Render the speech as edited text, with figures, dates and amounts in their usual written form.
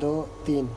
2 3،